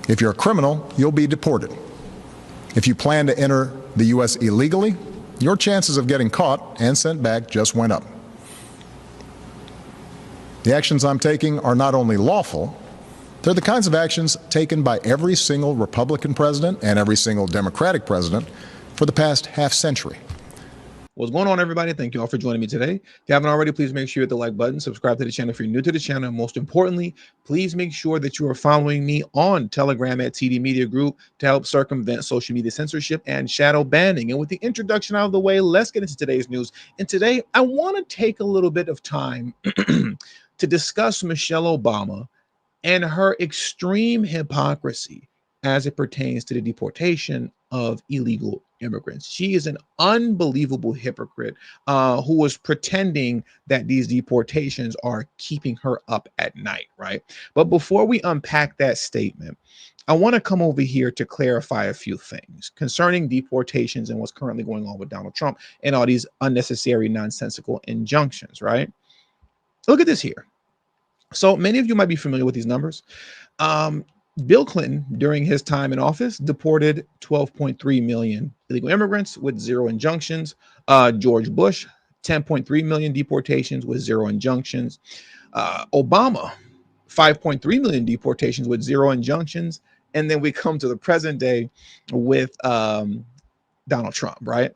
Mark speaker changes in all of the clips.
Speaker 1: If you're a criminal, you'll be deported. If you plan to enter the U.S. illegally, your chances of getting caught and sent back just went up. The actions I'm taking are not only lawful, they're the kinds of actions taken by every single Republican president and every single Democratic president for the past half century.
Speaker 2: What's going on, everybody? Thank you all for joining me today. If you haven't already, please make sure you hit the like button, subscribe to the channel if you're new to the channel. And most importantly, please make sure that you are following me on Telegram at TD Media Group to help circumvent social media censorship and shadow banning. And with the introduction out of the way, let's get into today's news. And today, I want to take a little bit of time to discuss Michelle Obama and her extreme hypocrisy as it pertains to the deportation of illegal immigrants. She is an unbelievable hypocrite who was pretending that these deportations are keeping her up at night, right? But before we unpack that statement, I want to come over here to clarify a few things concerning deportations and what's currently going on with Donald Trump and all these unnecessary, nonsensical injunctions, right? Look at this here. So many of you might be familiar with these numbers. Bill Clinton, during his time in office, deported 12.3 million illegal immigrants with 0 injunctions. George Bush, 10.3 million deportations with 0 injunctions. Obama, 5.3 million deportations with 0 injunctions. And then we come to the present day with Donald Trump, right?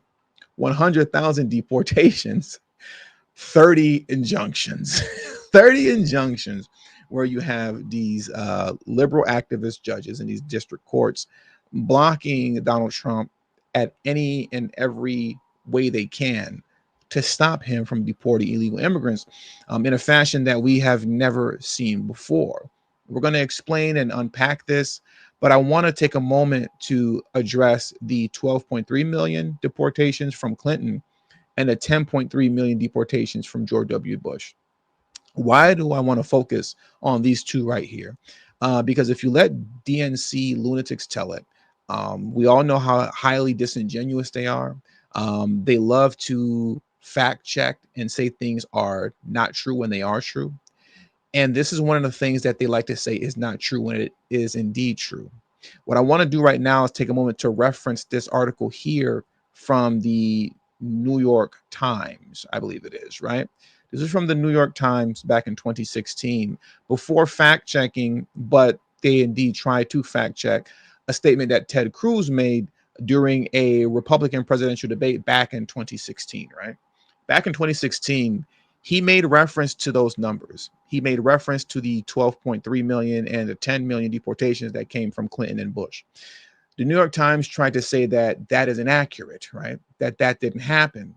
Speaker 2: 100,000 deportations, 30 injunctions. 30 injunctions where you have these liberal activist judges in these district courts blocking Donald Trump at any and every way they can to stop him from deporting illegal immigrants in a fashion that we have never seen before. We're going to explain and unpack this, but I want to take a moment to address the 12.3 million deportations from Clinton and the 10.3 million deportations from George W. Bush. Why do I want to focus on these two right here? Because if you let DNC lunatics tell it, we all know how highly disingenuous they are. They love to fact check and say things are not true when they are true. And this is one of the things that they like to say is not true when it is indeed true. What I want to do right now is take a moment to reference this article here from the New York Times, I believe it is, right? This is from the New York Times back in 2016, before fact checking, but they indeed tried to fact check a statement that Ted Cruz made during a Republican presidential debate back in 2016, right? Back in 2016, he made reference to those numbers. He made reference to the 12.3 million and the 10 million deportations that came from Clinton and Bush. The New York Times tried to say that that is inaccurate, right? That didn't happen.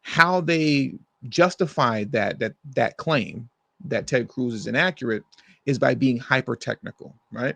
Speaker 2: How they justified that claim that Ted Cruz is inaccurate is by being hyper technical, right?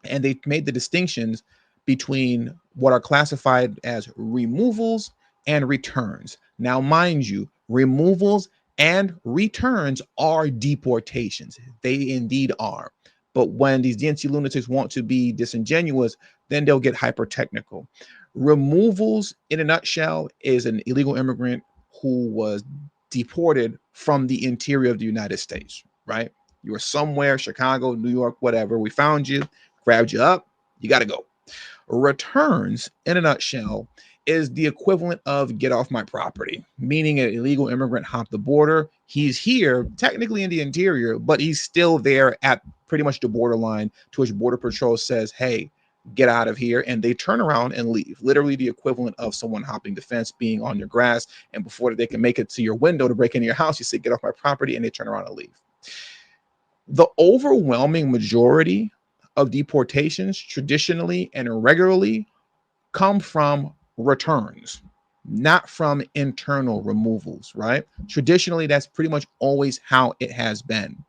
Speaker 2: And they made the distinctions between what are classified as removals and returns. Now, mind you, removals and returns are deportations. They indeed are. But when these DNC lunatics want to be disingenuous, then they'll get hyper technical. Removals, in a nutshell, is an illegal immigrant who was deported from the interior of the United States, right? You were somewhere, Chicago, New York, whatever. We found you, grabbed you up, you got to go. Returns, in a nutshell, is the equivalent of get off my property, meaning an illegal immigrant hopped the border. He's here, technically in the interior, but he's still there at pretty much the borderline, to which Border Patrol says, hey, get out of here, and they turn around and leave. Literally the equivalent of someone hopping the fence, being on your grass, and before they can make it to your window to break into your house, you say, get off my property, and they turn around and leave. The overwhelming majority of deportations, traditionally and regularly, come from returns, not from internal removals, right? Traditionally, that's pretty much always how it has been.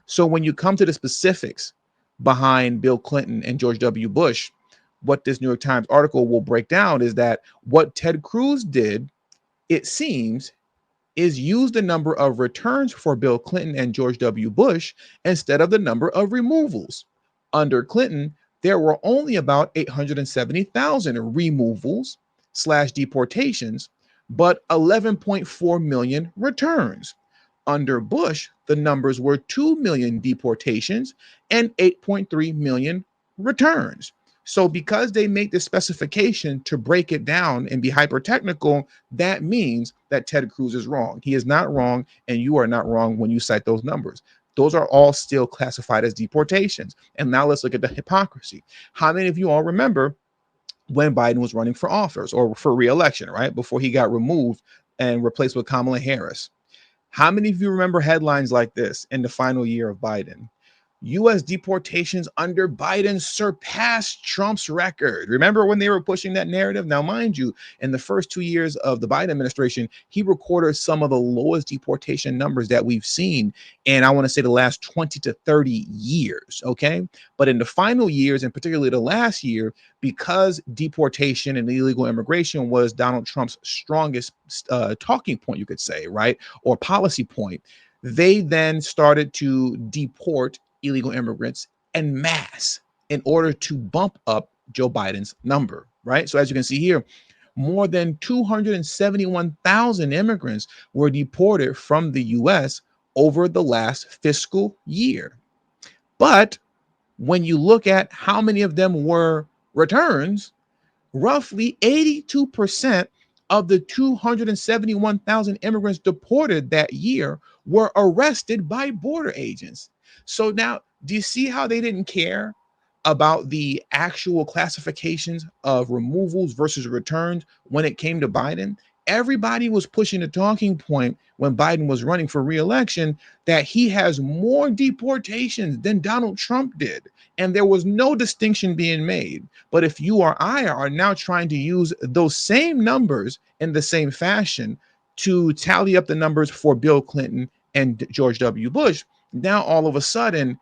Speaker 2: So when you come to the specifics behind Bill Clinton and George W. Bush, what this New York Times article will break down is that what Ted Cruz did, it seems, is use the number of returns for Bill Clinton and George W. Bush instead of the number of removals. Under Clinton, there were only about 870,000 removals / deportations, but 11.4 million returns. Under Bush, the numbers were 2 million deportations and 8.3 million returns. So because they make the specification to break it down and be hyper technical, that means that Ted Cruz is wrong. He is not wrong, and you are not wrong when you cite those numbers. Those are all still classified as deportations. And now let's look at the hypocrisy. How many of you all remember when Biden was running for office or for re-election, right? Before he got removed and replaced with Kamala Harris. How many of you remember headlines like this in the final year of Biden? U.S. deportations under Biden surpassed Trump's record. Remember when they were pushing that narrative? Now, mind you, in the first 2 years of the Biden administration, he recorded some of the lowest deportation numbers that we've seen in, I want to say, the last 20 to 30 years. Okay. But in the final years, and particularly the last year, because deportation and illegal immigration was Donald Trump's strongest talking point, you could say, right? Or policy point, they then started to deport illegal immigrants en masse in order to bump up Joe Biden's number, right? So as you can see here, more than 271,000 immigrants were deported from the US over the last fiscal year. But when you look at how many of them were returns, roughly 82% of the 271,000 immigrants deported that year were arrested by border agents. So now, do you see how they didn't care about the actual classifications of removals versus returns when it came to Biden? Everybody was pushing the talking point when Biden was running for re-election that he has more deportations than Donald Trump did. And there was no distinction being made. But if you or I are now trying to use those same numbers in the same fashion to tally up the numbers for Bill Clinton and George W. Bush, now all of a sudden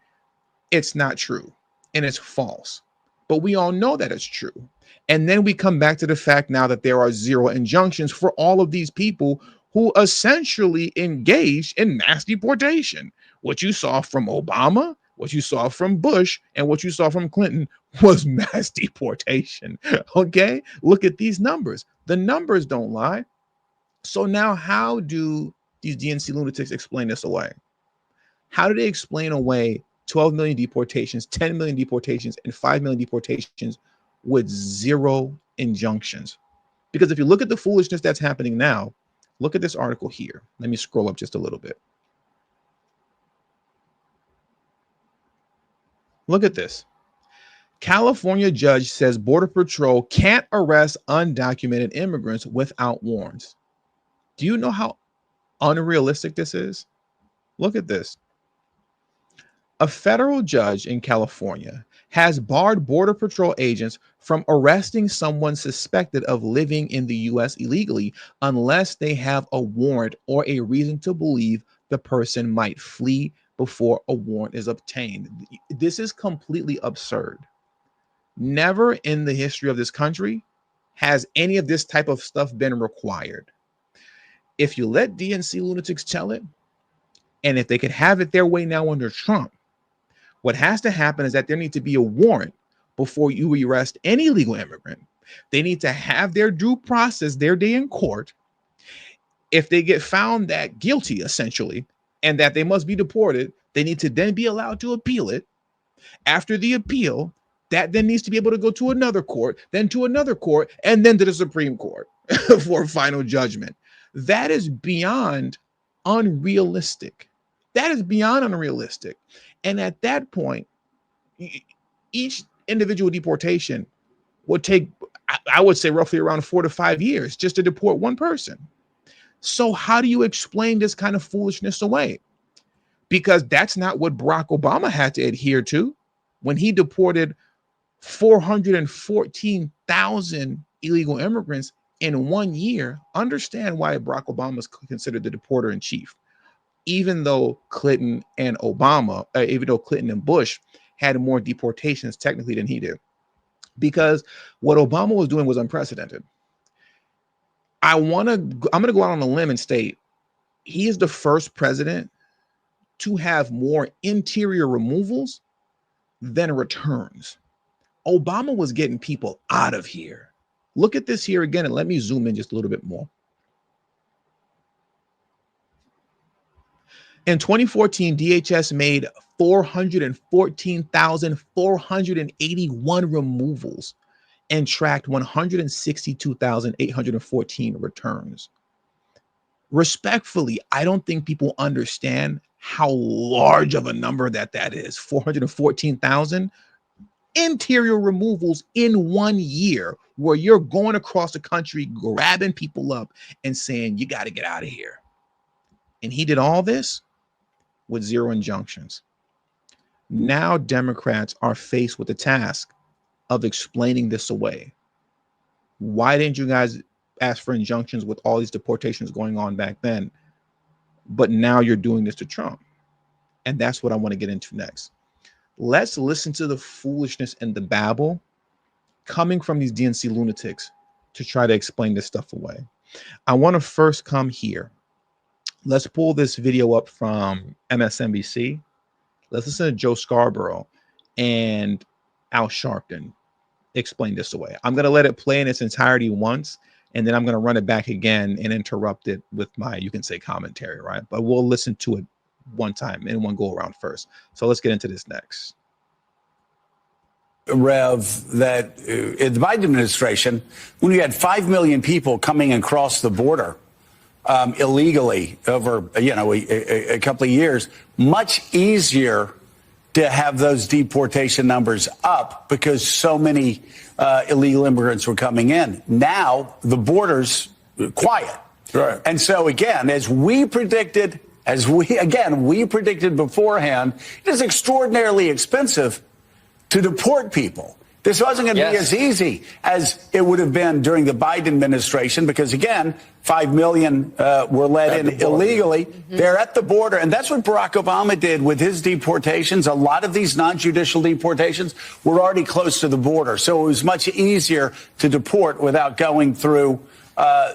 Speaker 2: it's not true and it's false. But we all know that it's true. And then we come back to the fact now that there are zero injunctions for all of these people who essentially engaged in mass deportation. What you saw from Obama, what you saw from Bush, and what you saw from Clinton was mass deportation. Okay? Look at these numbers. The numbers don't lie. So now, how do these DNC lunatics explain this away? How do they explain away 12 million deportations, 10 million deportations, and 5 million deportations with zero injunctions? Because if you look at the foolishness that's happening now, look at this article here. Let me scroll up just a little bit. Look at this. California judge says Border Patrol can't arrest undocumented immigrants without warrants. Do you know how unrealistic this is? Look at this. A federal judge in California has barred Border Patrol agents from arresting someone suspected of living in the US illegally unless they have a warrant or a reason to believe the person might flee before a warrant is obtained. This is completely absurd. Never in the history of this country has any of this type of stuff been required. If you let DNC lunatics tell it, and if they could have it their way now under Trump, what has to happen is that there needs to be a warrant before you arrest any illegal immigrant. They need to have their due process, their day in court. If they get found that guilty, essentially, and that they must be deported, they need to then be allowed to appeal it. After the appeal, that then needs to be able to go to another court, then to another court, and then to the Supreme Court for a final judgment. That is beyond unrealistic. That is beyond unrealistic. And at that point, each individual deportation would take, I would say, roughly around 4 to 5 years just to deport one person. So how do you explain this kind of foolishness away? Because that's not what Barack Obama had to adhere to when he deported 414,000 illegal immigrants in 1 year. Understand why Barack Obama is considered the deporter in chief, even though Clinton and Bush had more deportations technically than he did, because what Obama was doing was unprecedented. I'm going to go out on a limb and state he is the first president to have more interior removals than returns. Obama was getting people out of here. Look at this here again, and let me zoom in just a little bit more. In 2014, DHS made 414,481 removals and tracked 162,814 returns. Respectfully, I don't think people understand how large of a number that is. 414,000 interior removals in 1 year, where you're going across the country, grabbing people up and saying, you got to get out of here. And he did all this with 0 injunctions. Now Democrats are faced with the task of explaining this away. Why didn't you guys ask for injunctions with all these deportations going on back then? But now you're doing this to Trump. And that's what I want to get into next. Let's listen to the foolishness and the babble coming from these DNC lunatics to try to explain this stuff away. I want to first come here. Let's pull this video up from MSNBC. Let's listen to Joe Scarborough and Al Sharpton explain this away. I'm going to let it play in its entirety once, and then I'm going to run it back again and interrupt it with my, you can say, commentary, right? But we'll listen to it one time in one go around first. So let's get into this next.
Speaker 3: Rev, that in the Biden administration, when you had 5 million people coming across the border illegally over, a couple of years, much easier to have those deportation numbers up because so many illegal immigrants were coming in. Now the border's quiet.
Speaker 4: Right.
Speaker 3: And so, again, as we predicted beforehand, it is extraordinarily expensive to deport people. This wasn't going to be as easy as it would have been during the Biden administration because, again, 5 million were let in illegally. They're at the border. And that's what Barack Obama did with his deportations. A lot of these non-judicial deportations were already close to the border. So it was much easier to deport without going through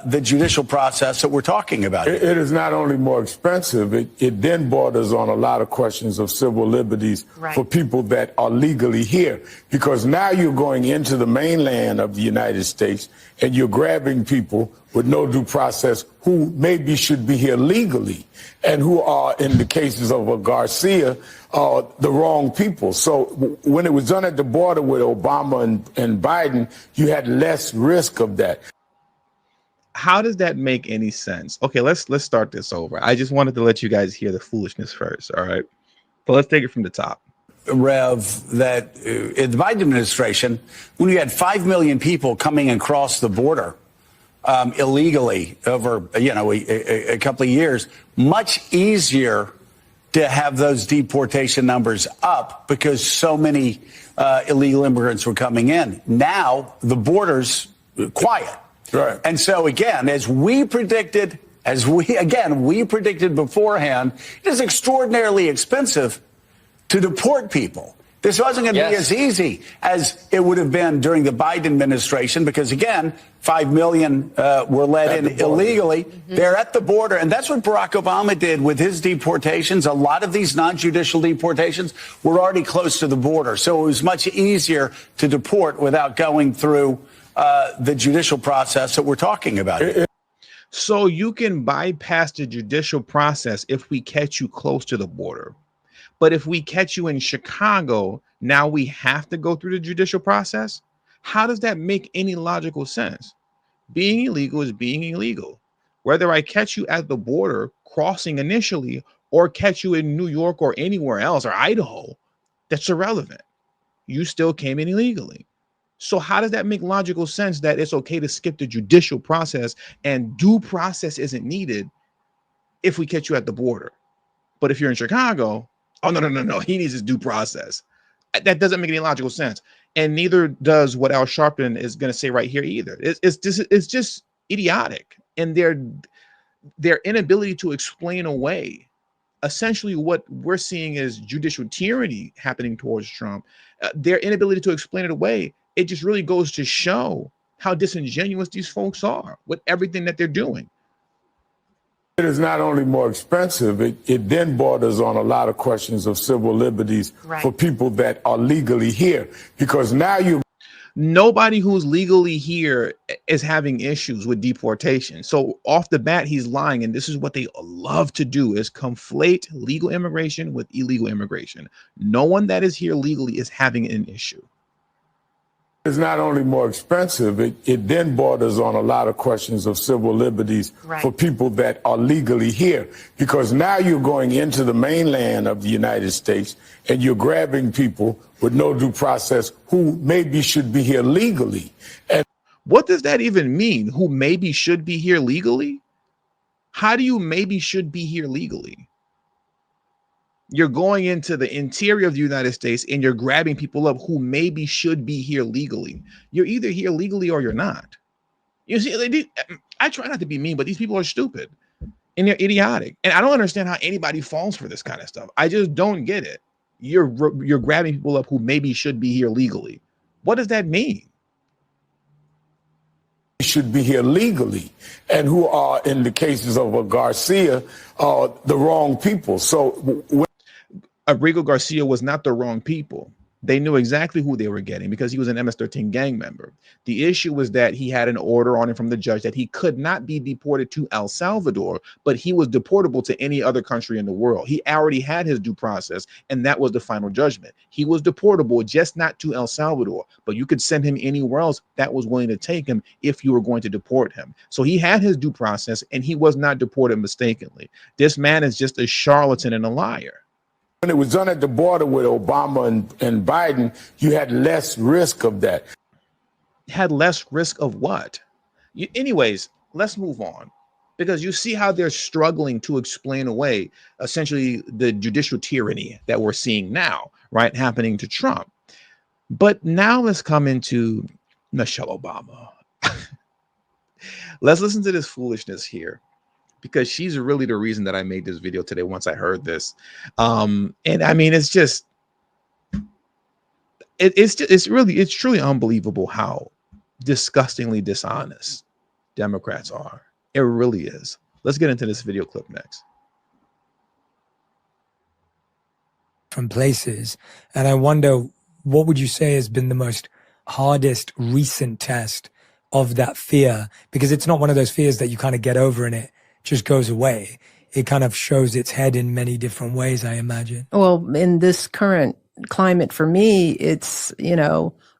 Speaker 3: the judicial process that we're talking about.
Speaker 4: It is not only more expensive, it then borders on a lot of questions of civil liberties for people that are legally here. Because now you're going into the mainland of the United States and you're grabbing people with no due process who maybe should be here legally and who are, in the cases of a Garcia, the wrong people. So when it was done at the border with Obama and Biden, you had less risk of that.
Speaker 2: How does that make any sense? Okay, let's start this over. I just wanted to let you guys hear the foolishness first, all right? But let's take it from the top.
Speaker 3: Rev, that in the Biden administration, when you had 5 million people coming across the border illegally over, a couple of years, much easier to have those deportation numbers up because so many illegal immigrants were coming in. Now the border's quiet.
Speaker 4: Right.
Speaker 3: And so, again, as we predicted beforehand, it is extraordinarily expensive to deport people. This wasn't going to be as easy as it would have been during the Biden administration because, again, 5 million were let in illegally. They're at the border. And that's what Barack Obama did with his deportations. A lot of these non-judicial deportations were already close to the border. So it was much easier to deport without going through the judicial process that we're talking about.
Speaker 2: So you can bypass the judicial process if we catch you close to the border. But if we catch you in Chicago, now we have to go through the judicial process? How does that make any logical sense? Being illegal is being illegal. Whether I catch you at the border crossing initially or catch you in New York or anywhere else or Idaho, that's irrelevant. You still came in illegally. So how does that make logical sense that it's okay to skip the judicial process and due process isn't needed if we catch you at the border? But if you're in Chicago, oh, no, he needs his due process. That doesn't make any logical sense. And neither does what Al Sharpton is going to say right here either. It's just idiotic. And their inability to explain away essentially what we're seeing is judicial tyranny happening towards Trump. Their inability to explain it away, it just really goes to show how disingenuous these folks are with everything that they're doing.
Speaker 4: It is not only more expensive, it then borders on a lot of questions of civil liberties for people that are legally here. Because now
Speaker 2: Nobody who's legally here is having issues with deportation. So off the bat, he's lying. And this is what they love to do, is conflate legal immigration with illegal immigration. No one that is here legally is having an issue.
Speaker 4: It's not only more expensive, it then borders on a lot of questions of civil liberties for people that are legally here. Because now you're going into the mainland of the United States and you're grabbing people with no due process who maybe should be here legally. And
Speaker 2: what does that even mean? Who maybe should be here legally? How do you maybe should be here legally? You're going into the interior of the United States and you're grabbing people up who maybe should be here legally. You're either here legally or you're not. You see, I try not to be mean, but these people are stupid and they're idiotic. And I don't understand how anybody falls for this kind of stuff. I just don't get it. You're grabbing people up who maybe should be here legally. What does that mean?
Speaker 4: Should be here legally, and who are, in the cases of a Garcia, the wrong people. So
Speaker 2: Abrigo Garcia was not the wrong people. They knew exactly who they were getting because he was an MS-13 gang member. The issue was that he had an order on him from the judge that he could not be deported to El Salvador, but he was deportable to any other country in the world. He already had his due process, and that was the final judgment. He was deportable, just not to El Salvador, but you could send him anywhere else that was willing to take him if you were going to deport him. So he had his due process, and he was not deported mistakenly. This man is just a charlatan and a liar.
Speaker 4: When it was done at the border with Obama and Biden, you had less risk of that.
Speaker 2: Had less risk of what? Anyways, let's move on, because you see how they're struggling to explain away essentially the judicial tyranny that we're seeing now, right, happening to Trump. But now let's come into Michelle Obama. Let's listen to this foolishness here, because she's really the reason that I made this video today once I heard this. And I mean, it's just, it's truly unbelievable how disgustingly dishonest Democrats are. It really is. Let's get into this video clip next.
Speaker 5: From places. And I wonder, what would you say has been the most hardest recent test of that fear? Because it's not one of those fears that you kind of get over and it just goes away. It kind of shows its head in many different ways, I imagine.
Speaker 6: Well, in this current climate for me, it's,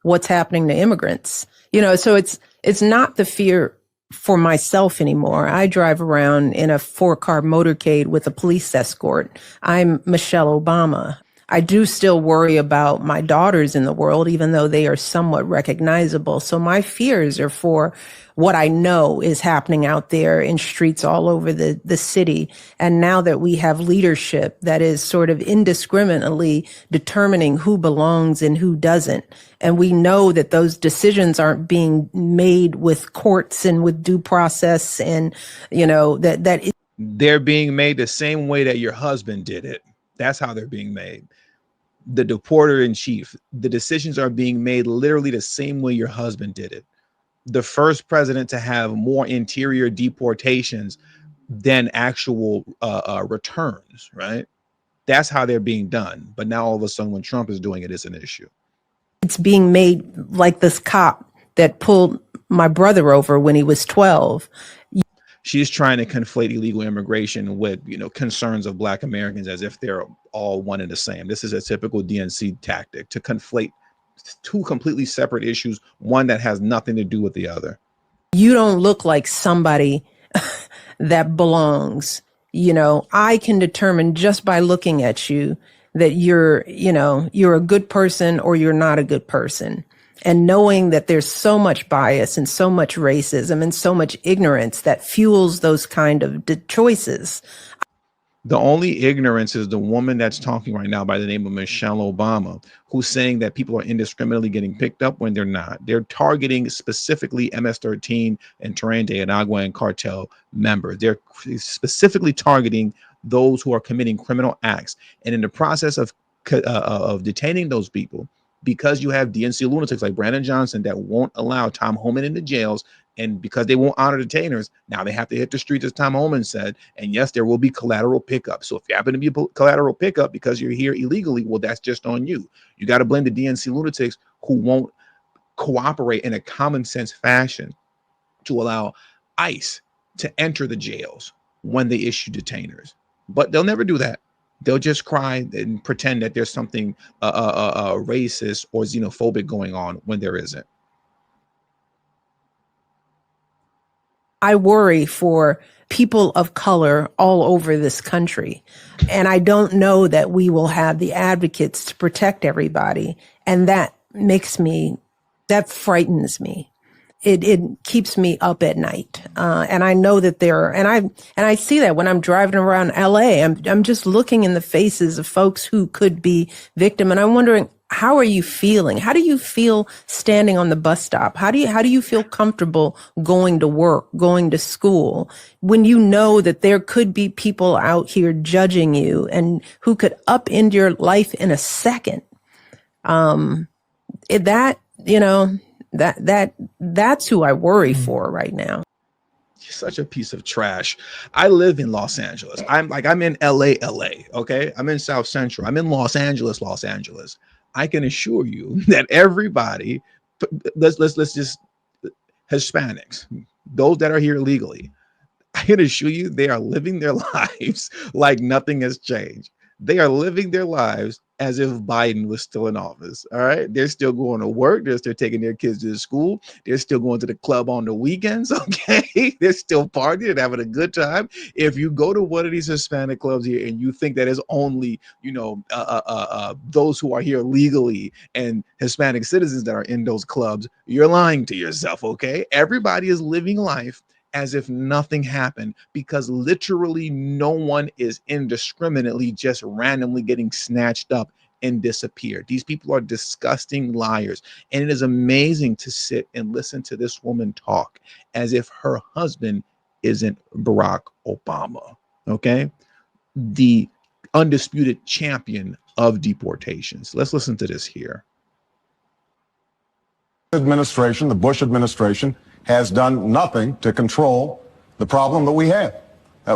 Speaker 6: what's happening to immigrants, so it's not the fear for myself anymore. I drive around in a 4-car motorcade with a police escort. I'm Michelle Obama. I do still worry about my daughters in the world, even though they are somewhat recognizable. So my fears are for what I know is happening out there in streets all over the city. And now that we have leadership that is sort of indiscriminately determining who belongs and who doesn't, and we know that those decisions aren't being made with courts and with due process, and,
Speaker 2: they're being made the same way that your husband did it. That's how they're being made. The deporter in chief, the decisions are being made literally the same way your husband did it. The first president to have more interior deportations than actual returns, right? That's how they're being done. But now all of a sudden, when Trump is doing it, it's an issue.
Speaker 6: It's being made like this cop that pulled my brother over when he was 12.
Speaker 2: She's trying to conflate illegal immigration with, concerns of Black Americans as if they're all one and the same. This is a typical DNC tactic to conflate two completely separate issues, one that has nothing to do with the other.
Speaker 6: You don't look like somebody that belongs. I can determine just by looking at you that you're a good person or you're not a good person. And knowing that there's so much bias and so much racism and so much ignorance that fuels those kind of choices.
Speaker 2: The only ignorance is the woman that's talking right now by the name of Michelle Obama, who's saying that people are indiscriminately getting picked up when they're not. They're targeting specifically MS-13 and Terrain de Anagua and cartel members. They're specifically targeting those who are committing criminal acts. And in the process of detaining those people, because you have DNC lunatics like Brandon Johnson that won't allow Tom Homan into jails, and because they won't honor detainers, now they have to hit the streets, as Tom Homan said. And yes, there will be collateral pickup. So if you happen to be a collateral pickup because you're here illegally, well, that's just on you. You got to blame the DNC lunatics who won't cooperate in a common sense fashion to allow ICE to enter the jails when they issue detainers. But they'll never do that. They'll just cry and pretend that there's something racist or xenophobic going on when there isn't.
Speaker 6: I worry for people of color all over this country. And I don't know that we will have the advocates to protect everybody. And that frightens me. It keeps me up at night. And I know that I see that when I'm driving around LA, I'm just looking in the faces of folks who could be victim. And I'm wondering, how are you feeling? How do you feel standing on the bus stop? How do you feel comfortable going to work, going to school, when you know that there could be people out here judging you and who could upend your life in a second? That's who I worry for right now.
Speaker 2: Such a piece of trash. I live in Los Angeles. I'm in LA. Okay. I'm in South Central. I'm in Los Angeles. I can assure you that everybody, let's just Hispanics, those that are here legally, I can assure you they are living their lives like nothing has changed. They are living their lives as if Biden was still in office. All right. They're still going to work. They're still taking their kids to school. They're still going to the club on the weekends. Okay. They're still partying and having a good time. If you go to one of these Hispanic clubs here and you think that is only, those who are here legally and Hispanic citizens that are in those clubs, you're lying to yourself. Okay. Everybody is living life as if nothing happened, because literally no one is indiscriminately just randomly getting snatched up and disappear. These people are disgusting liars. And it is amazing to sit and listen to this woman talk as if her husband isn't Barack Obama. Okay. The undisputed champion of deportations. Let's listen to this here.
Speaker 1: Administration, the Bush administration, has done nothing to control the problem that we have.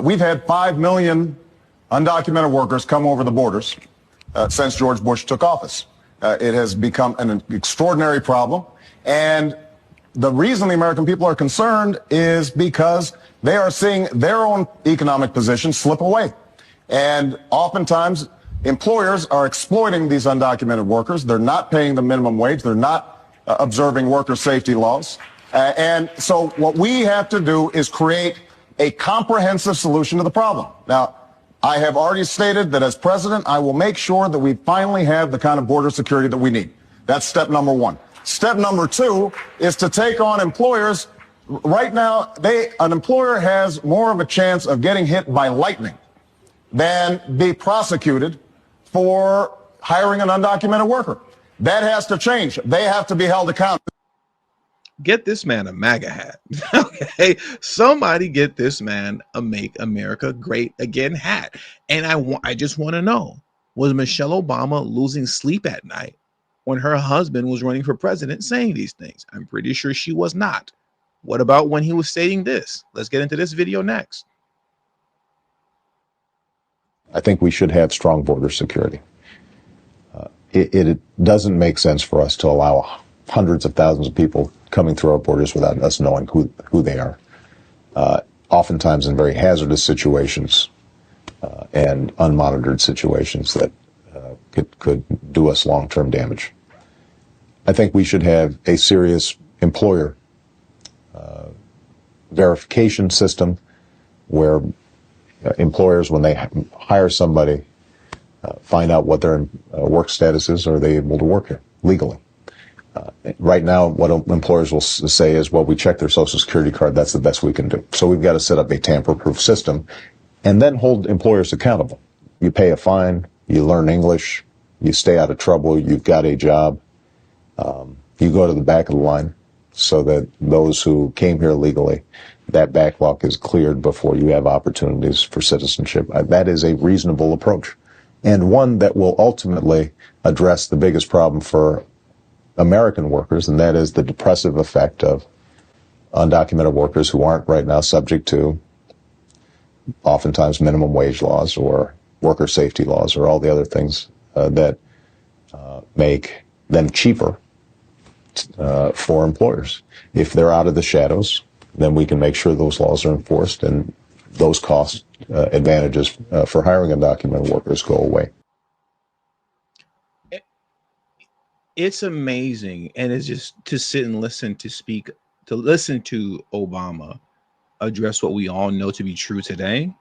Speaker 1: We've had 5 million undocumented workers come over the borders since George Bush took office. It has become an extraordinary problem. And the reason the American people are concerned is because they are seeing their own economic position slip away. And oftentimes, employers are exploiting these undocumented workers. They're not paying the minimum wage. They're not observing worker safety laws. And so what we have to do is create a comprehensive solution to the problem. Now, I have already stated that as president, I will make sure that we finally have the kind of border security that we need. That's step number one. Step number two is to take on employers. Right now, an employer has more of a chance of getting hit by lightning than be prosecuted for hiring an undocumented worker. That has to change. They have to be held accountable.
Speaker 2: Get this man a MAGA hat. Okay, somebody get this man a Make America Great Again hat. And I just want to know, was Michelle Obama losing sleep at night when her husband was running for president saying these things? I'm pretty sure she was not. What about when he was saying this? Let's get into this video next.
Speaker 7: I think we should have strong border security. It doesn't make sense for us to allow hundreds of thousands of people coming through our borders without us knowing who they are, oftentimes in very hazardous situations and unmonitored situations that could do us long-term damage. I think we should have a serious employer verification system where employers, when they hire somebody, find out what their work status is. Are they able to work here legally? Right now, what employers will say is, well, we check their Social Security card. That's the best we can do. So we've got to set up a tamper-proof system and then hold employers accountable. You pay a fine, you learn English, you stay out of trouble, you've got a job, you go to the back of the line so that those who came here legally, that backlog is cleared before you have opportunities for citizenship. That is a reasonable approach, and one that will ultimately address the biggest problem for American workers, and that is the depressive effect of undocumented workers who aren't right now subject to oftentimes minimum wage laws or worker safety laws or all the other things that make them cheaper for employers. If they're out of the shadows, then we can make sure those laws are enforced and those cost advantages for hiring undocumented workers go away.
Speaker 2: It's amazing, and it's just to sit and listen to Obama address what we all know to be true today,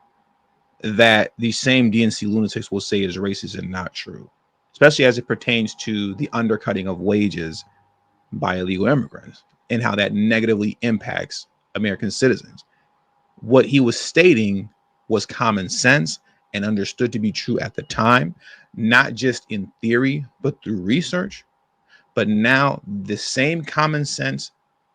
Speaker 2: that these same DNC lunatics will say is racist and not true, especially as it pertains to the undercutting of wages by illegal immigrants and how that negatively impacts American citizens. What he was stating was common sense and understood to be true at the time, not just in theory, but through research. But now the same common sense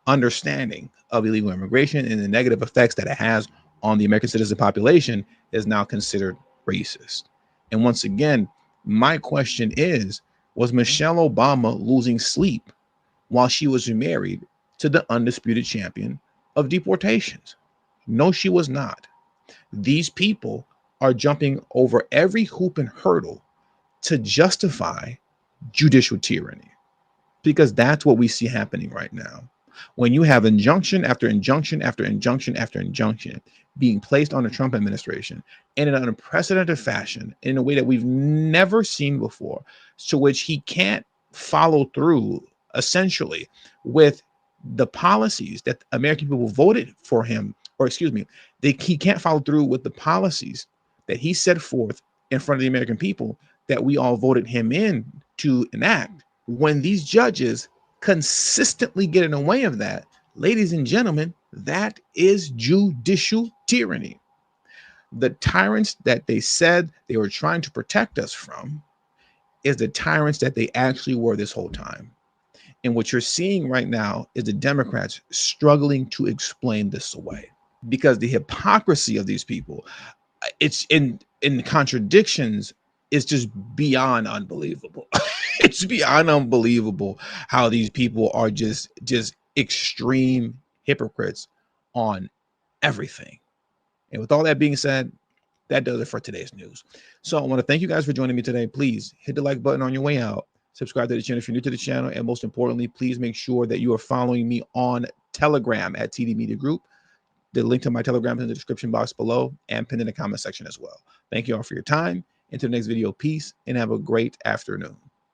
Speaker 2: understanding of illegal immigration and the negative effects that it has on the American citizen population is now considered racist. And once again, my question is, was Michelle Obama losing sleep while she was married to the undisputed champion of deportations? No, she was not. These people are jumping over every hoop and hurdle to justify judicial tyranny, because that's what we see happening right now. When you have injunction after injunction after injunction after injunction being placed on the Trump administration in an unprecedented fashion, in a way that we've never seen before, to which he can't follow through essentially with the policies that American people voted for him, or excuse me, he can't follow through with the policies that he set forth in front of the American people that we all voted him in to enact. When these judges consistently get in the way of that, ladies and gentlemen, that is judicial tyranny. The tyrants that they said they were trying to protect us from is the tyrants that they actually were this whole time. And what you're seeing right now is the Democrats struggling to explain this away, because the hypocrisy of these people, it's in contradictions, is just beyond unbelievable. It's beyond unbelievable how these people are just extreme hypocrites on everything. And with all that being said, that does it for today's news. So I want to thank you guys for joining me today. Please hit the like button on your way out. Subscribe to the channel if you're new to the channel. And most importantly, please make sure that you are following me on Telegram at TD Media Group. The link to my Telegram is in the description box below and pinned in the comment section as well. Thank you all for your time. Until the next video, peace and have a great afternoon.